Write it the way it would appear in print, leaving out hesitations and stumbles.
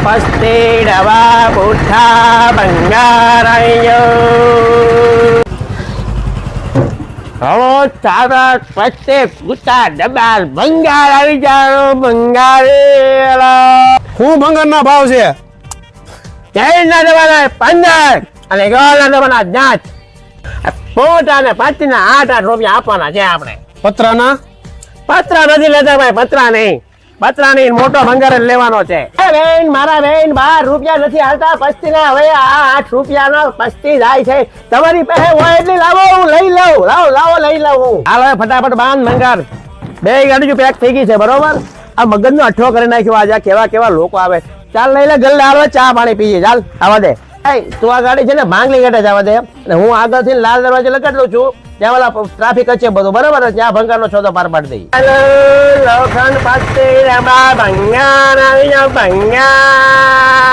પસ્તી ડવા બુઠ્ઠા બંગારાયો હળો ચારા પસ્તે પૂછા ડબાલ બંગાર આવી જાઓ બંગારેલા શું ભંગારના ભાવ છે? જૈનના દવાના 15 અને ગોળના દવાના 10 પોટા ને 5 ના 8 રૂપિયા આપવાના છે આપણે. પતરાના પતરા નથી લેતા ભાઈ, પતરા નહીં, પતરા નહીં, મોટો ભંગાર જ લેવાનો છે. બેન મારા બેન 12 રૂપિયા નથી હાલતા પસ્તી ના, હવે આ 8 રૂપિયાનો પસ્તી જાય છે. તમારી પાસે હોય એટલી લાવો, હું લઈ લઉં. લાવો લઈ લઉં. હાલ હવે ફટાફટ બાંધ ભંગાર. 2 ગાડી પેક થઈ ગઈ છે બરોબર. આ મગજનો અઠ્ઠો કરી નાખ્યો આજે. કેવા લોકો આવે. ચાલ લઈ લે ગલ્લે, હાલ ચા પાણી પીએ. ચાલ આવા દે. તું આ ગાડી છે ને ભાંગલી ગેટે જવા દે, હું આગળથી લાલ દરવાજે લગાડી દઉં છું. ત્યાં ઓલા ટ્રાફિક છે બધું બરોબર, ત્યાં ભંગારનો છોડો પાર પાડી દઈ. લોખંડ પાસે ભંગાર આવી જાવ ભંગાર.